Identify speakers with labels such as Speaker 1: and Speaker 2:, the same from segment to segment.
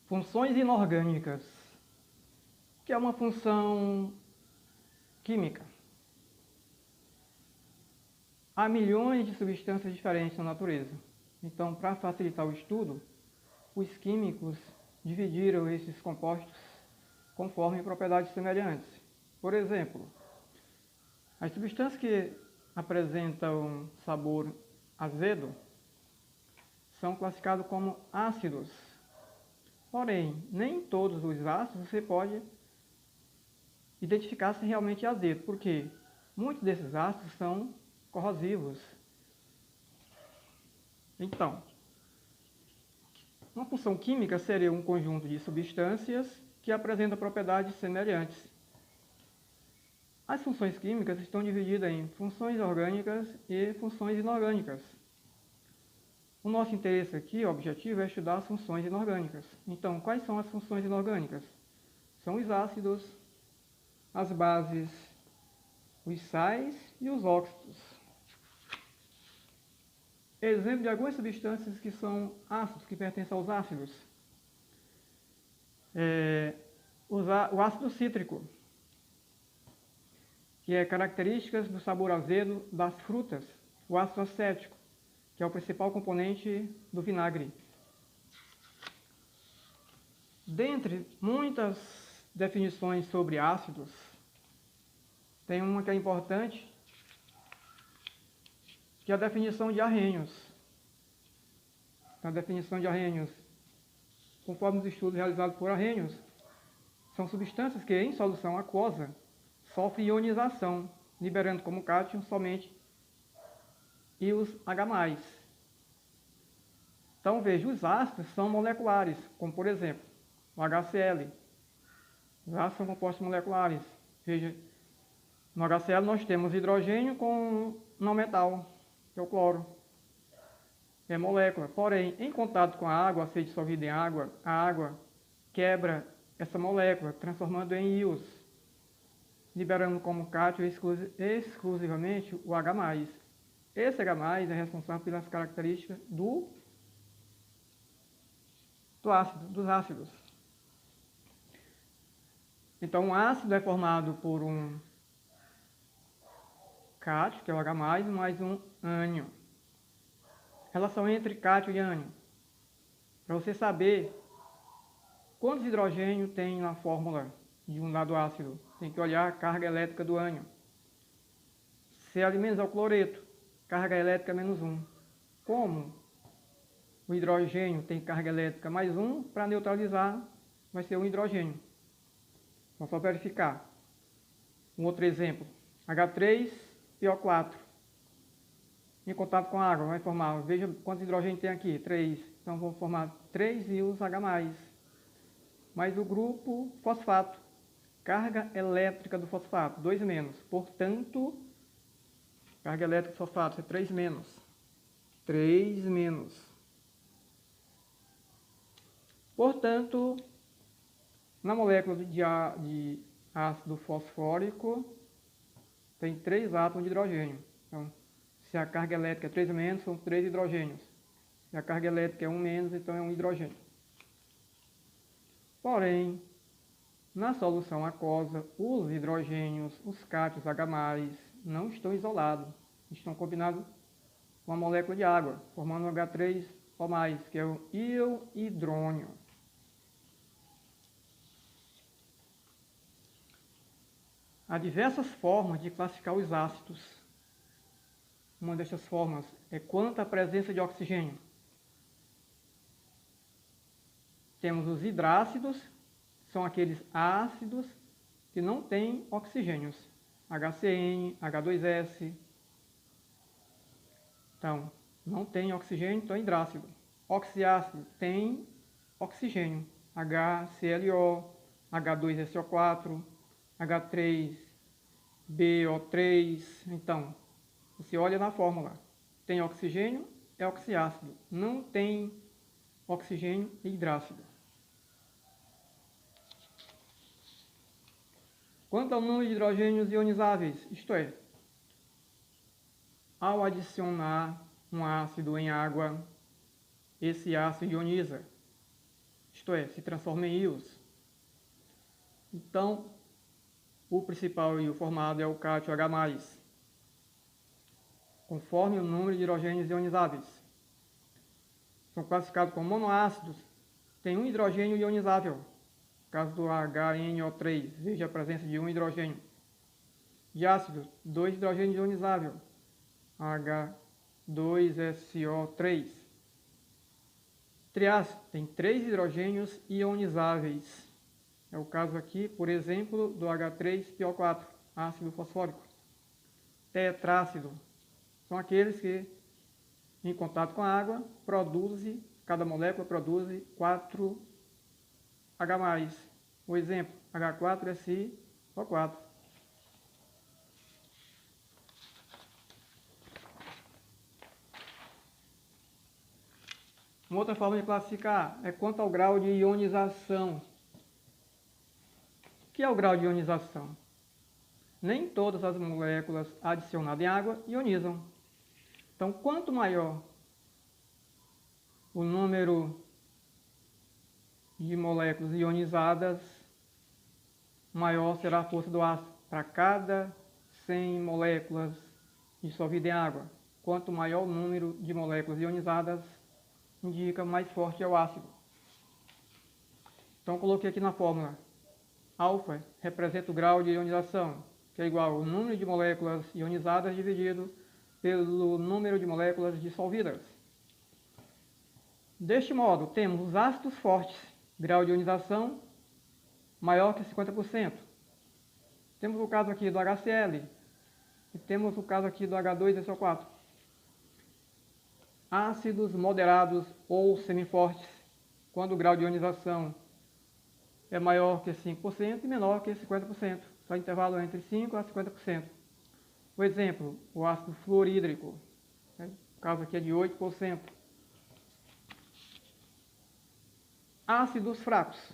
Speaker 1: Funções inorgânicas, que é uma função química. Há milhões de substâncias diferentes na natureza. Então, para facilitar o estudo, os químicos dividiram esses compostos conforme propriedades semelhantes. Por exemplo, as substâncias que apresentam sabor azedo são classificadas como ácidos. Porém, nem todos os ácidos você pode identificar se realmente é azedo, porque muitos desses ácidos são corrosivos. Então, uma função química seria um conjunto de substâncias que apresentam propriedades semelhantes. As funções químicas estão divididas em funções orgânicas e funções inorgânicas. O nosso interesse aqui, o objetivo, é estudar as funções inorgânicas. Então, quais são as funções inorgânicas? São os ácidos, as bases, os sais e os óxidos. Exemplo de algumas substâncias que são ácidos, que pertencem aos ácidos. O ácido cítrico, que é características do sabor azedo das frutas. O ácido acético, que é o principal componente do vinagre. Dentre muitas definições sobre ácidos, tem uma que é importante, que é a definição de Arrhenius. A definição de Arrhenius, conforme os estudos realizados por Arrhenius, são substâncias que, em solução aquosa, sofrem ionização, liberando como cátion somente íons H+. Então, veja, os ácidos são moleculares, como por exemplo, o HCl. Os ácidos são compostos moleculares. Veja, no HCl nós temos hidrogênio com não metal, que é o cloro. É molécula. Porém, em contato com a água, a ser dissolvida em água, a água quebra essa molécula, transformando em íons, liberando como cátion exclusivamente o H+. Esse H+ é responsável pelas características dos ácidos. Então, um ácido é formado por um cátion, que é o H+, mais um ânion. Relação entre cátion e ânion. Para você saber quantos hidrogênios tem na fórmula de um dado ácido, tem que olhar a carga elétrica do ânion. Cl- é o cloreto, carga elétrica -1. Como o hidrogênio tem carga elétrica +1, para neutralizar vai ser um hidrogênio. Vamos só verificar. Um outro exemplo, H3PO4. Em contato com a água, vai formar, veja quantos hidrogênios tem aqui, 3. Então, vamos formar 3 íons H+. Mais o grupo fosfato. Carga elétrica do fosfato, 2-. Portanto, carga elétrica do fosfato é 3-. 3-. Portanto, na molécula de ácido fosfórico, tem 3 átomos de hidrogênio. Então, se a carga elétrica é 3-, são 3 hidrogênios. Se a carga elétrica é 1-, então é um hidrogênio. Porém, na solução aquosa, os hidrogênios, os cátions H+, não estão isolados. Estão combinados com a molécula de água, formando um H3O+, que é o íon hidrônio. Há diversas formas de classificar os ácidos. Uma dessas formas é quanto à presença de oxigênio. Temos os hidrácidos, são aqueles ácidos que não têm oxigênios. HCN, H2S. Então, não tem oxigênio, então é hidrácido. Oxiácido tem oxigênio. HClO, H2SO4, H3BO3. Então, você olha na fórmula. Tem oxigênio, é oxiácido. Não tem oxigênio, é hidrácido. Quanto ao número de hidrogênios ionizáveis, isto é, ao adicionar um ácido em água, esse ácido ioniza. isto é, se transforma em íons. Então, o principal íon formado é o cátio H+, conforme o número de hidrogênios ionizáveis. São classificados como monoácidos, tem um hidrogênio ionizável, no caso do HNO3, veja a presença de um hidrogênio. De ácido, 2 hidrogênios ionizáveis, H2SO3. Triácido, tem 3 hidrogênios ionizáveis. É o caso aqui, por exemplo, do H3PO4, ácido fosfórico. Tetrácido, são aqueles que, em contato com a água, cada molécula produz 4H+. O exemplo, H4SiO4. Uma outra forma de classificar é quanto ao grau de ionização. O que é o grau de ionização? Nem todas as moléculas adicionadas em água ionizam. Então, quanto maior o número de moléculas ionizadas, maior será a força do ácido. Para cada 100 moléculas dissolvidas em água, quanto maior o número de moléculas ionizadas, indica mais forte é o ácido. Então, coloquei aqui na fórmula. Alfa representa o grau de ionização, que é igual ao número de moléculas ionizadas dividido pelo número de moléculas dissolvidas. Deste modo, temos os ácidos fortes, grau de ionização maior que 50%. Temos o caso aqui do HCl e temos o caso aqui do H2SO4. Ácidos moderados ou semifortes, quando o grau de ionização é maior que 5% e menor que 50%. Só intervalo entre 5% a 50%. O exemplo, o ácido fluorídrico, o caso aqui é de 8%. Ácidos fracos.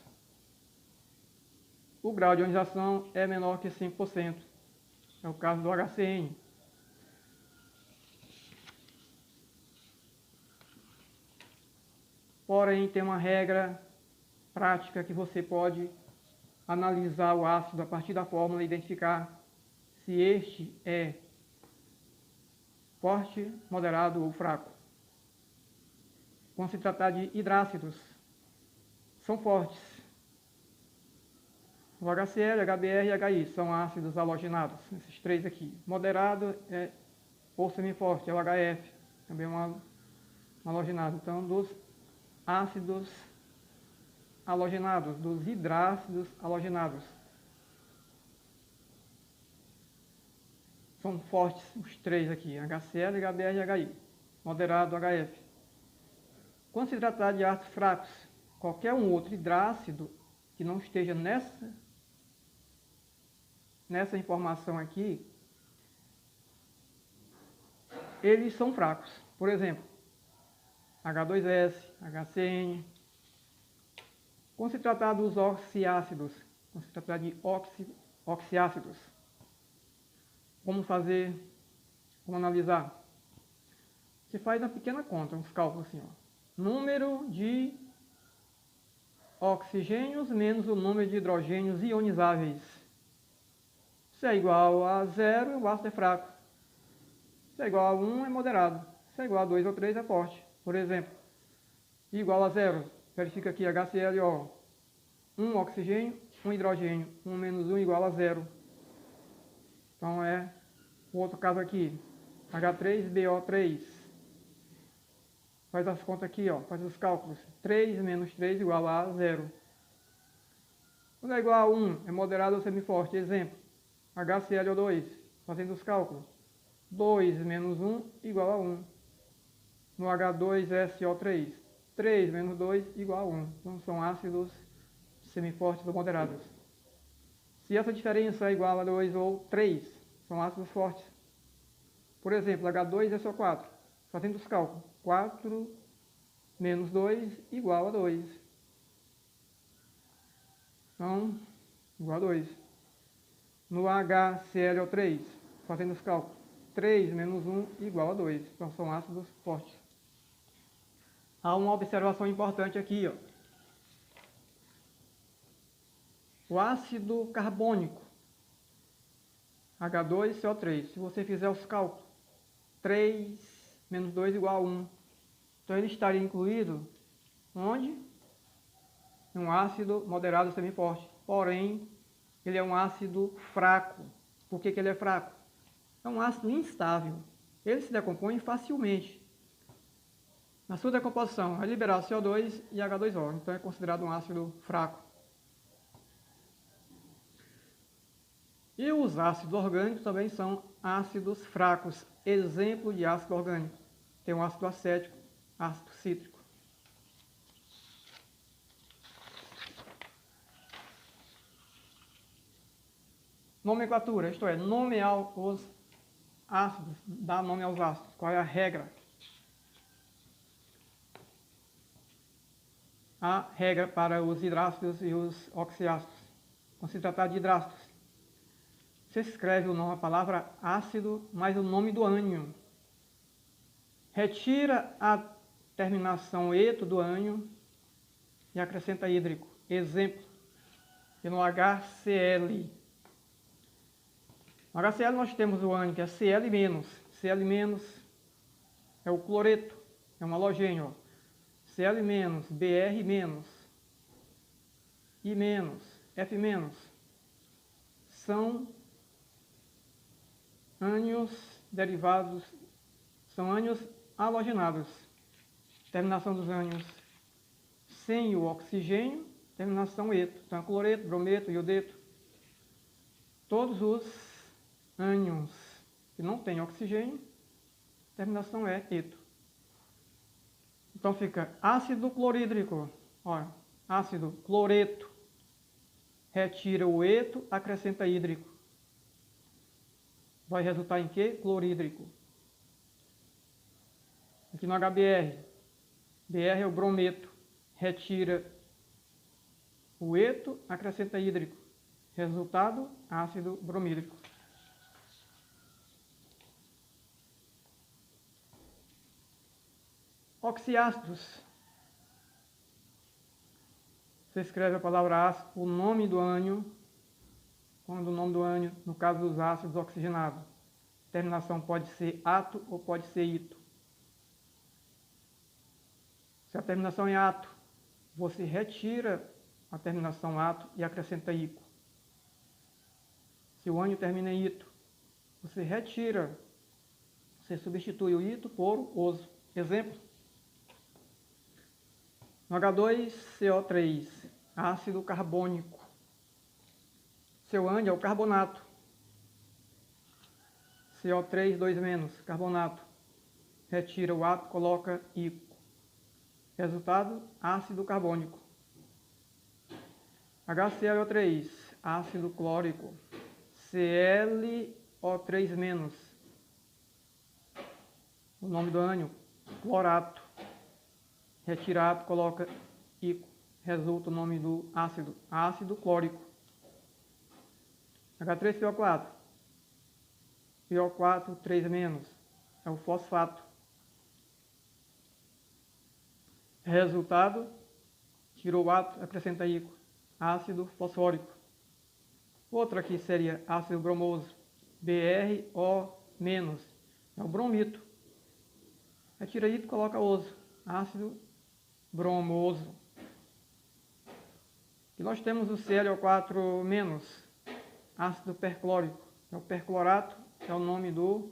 Speaker 1: O grau de ionização é menor que 5%. É o caso do HCN. Porém, tem uma regra prática que você pode analisar o ácido a partir da fórmula e identificar se este é forte, moderado ou fraco. Quando se tratar de hidrácidos, são fortes. O HCl, HBr e HI são ácidos halogenados, esses três aqui. Moderado ou semiforte, é o HF, também um halogenado. Então, dos ácidos halogenados, dos hidrácidos halogenados. São fortes os três aqui, HCl, HBr e HI. Moderado, HF. Quando se tratar de ácidos fracos, qualquer um outro hidrácido que não esteja nessa informação aqui, eles são fracos. Por exemplo, H2S, HCN. Quando se tratar dos oxiácidos, quando se tratar de oxiácidos, como analisar? Você faz uma pequena conta, uns cálculos assim, ó. Número de oxigênios menos o número de hidrogênios ionizáveis. Se é igual a 0, o ácido é fraco. Se é igual a 1, é moderado. Se é igual a 2 ou 3, é forte. Por exemplo, igual a 0, verifica aqui HClO. 1 oxigênio, 1 hidrogênio. 1 menos 1 igual a 0. Então é o outro caso aqui. H3BO3. Faz as contas aqui, ó, faz os cálculos. 3 menos 3 igual a 0. Quando é igual a 1, é moderado ou semiforte. Exemplo, HClO2, fazendo os cálculos. 2 menos 1 igual a 1. No H2SO3, 3 menos 2 igual a 1. Então são ácidos semifortes ou moderados. Se essa diferença é igual a 2 ou 3, são ácidos fortes. Por exemplo, H2SO4, fazendo os cálculos. 4 menos 2 igual a 2. Então, igual a 2. No HClO3, fazendo os cálculos. 3 menos 1 igual a 2. Então, são ácidos fortes. Há uma observação importante aqui, ó. O ácido carbônico, H2CO3. Se você fizer os cálculos, 3 menos 2 igual a 1. Então ele estaria incluído onde? Um ácido moderado semiforte. Porém, ele é um ácido fraco. Por que ele é fraco? É um ácido instável. Ele se decompõe facilmente. Na sua decomposição, vai liberar CO2 e H2O. Então é considerado um ácido fraco. E os ácidos orgânicos também são ácidos fracos. Exemplo de ácido orgânico. Tem o ácido acético, ácido cítrico. Nomenclatura, isto é, nomear os ácidos, dar nome aos ácidos. Qual é a regra? A regra para os hidrácidos e os oxiácidos. Quando se tratar de hidrácidos, você escreve o nome, a palavra ácido, mais o nome do ânion. Retira a terminação eto do ânion e acrescenta hídrico. Exemplo, no HCl. No HCl nós temos o ânion que é Cl-. Cl- é o cloreto, é um halogênio. Cl-, Br-, I-, F-, são ânions derivados, são ânions halogenados. Terminação dos ânions sem o oxigênio, terminação eto. Então, cloreto, brometo, iodeto. Todos os ânions que não têm oxigênio, terminação é eto. Então fica ácido clorídrico. Olha, ácido cloreto. Retira o eto, acrescenta hídrico. Vai resultar em quê? Clorídrico. Aqui no HBr. Br é o brometo. Retira o eto, acrescenta hídrico. Resultado, ácido bromídrico. Oxiácidos. Você escreve a palavra ácido, o nome do ânion, quando o nome do ânion, no caso dos ácidos oxigenados. Terminação pode ser ato ou pode ser ito. Se a terminação é ato, você retira a terminação ato e acrescenta ico. Se o ânion termina em ito, você retira, você substitui o ito por oso. Exemplo, no H2CO3, ácido carbônico. Seu ânion é o carbonato. CO3, 2-, carbonato. Retira o átomo, coloca ico. Resultado, ácido carbônico. HClO3, ácido clórico. ClO3-. O nome do ânion, clorato. Retira átomo, coloca ico. Resulta o nome do ácido, ácido clórico. H3PO4. PO4, 3-, é o fosfato. Resultado, tirou o átomo, acrescenta ico. Ácido fosfórico. Outra aqui seria ácido bromoso. BrO-, é o bromito. Retira ito, coloca oso. Ácido bromoso. E nós temos o ClO4-, ácido perclórico. É o perclorato, é o nome do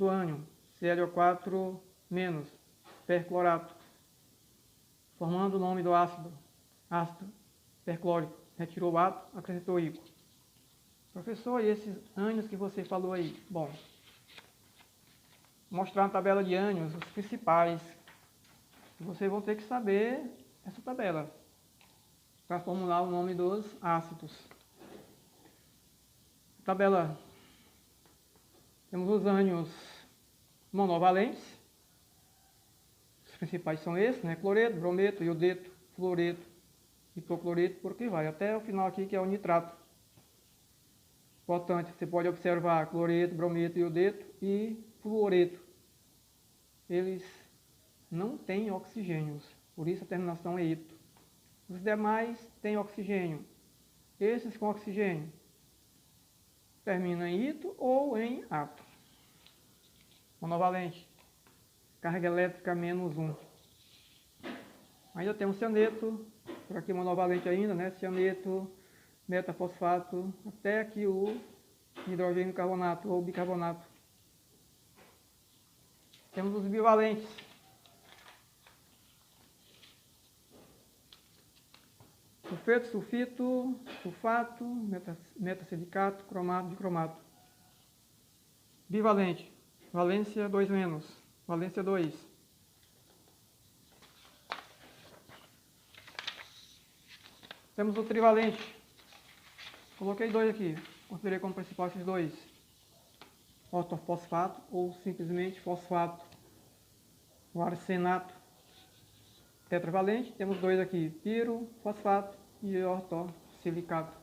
Speaker 1: ânion. ClO4-, perclorato. Formando o nome do ácido, ácido perclórico. Retirou o átomo, acrescentou ico. Professor, e esses ânions que você falou aí? Bom, vou mostrar uma tabela de ânions, os principais. Vocês vão ter que saber essa tabela para formular o nome dos ácidos. Tabela. Temos os ânions monovalentes. Os principais são esses, né? Cloreto, brometo, iodeto, fluoreto, hipocloreto, por que vai. Até o final aqui, que é o nitrato. Importante, você pode observar cloreto, brometo, iodeto e fluoreto. Eles não têm oxigênios, por isso a terminação é ito. Os demais têm oxigênio. Esses com oxigênio terminam em ito ou em ato. Monovalente, carga elétrica menos 1. Ainda tem um cianeto, por aqui monovalente ainda, né? Cianeto, metafosfato, até aqui o hidrogênio carbonato ou bicarbonato. Temos os bivalentes. Sulfeto, sulfito, sulfato, metasilicato, cromato, dicromato. Bivalente, valência 2-, valência 2. Temos o trivalente. Coloquei 2 aqui, considerei como principal esses 2. Ortofosfato ou simplesmente fosfato. O arsenato. Tetravalente, temos 2 aqui, pirofosfato e ortossilicato.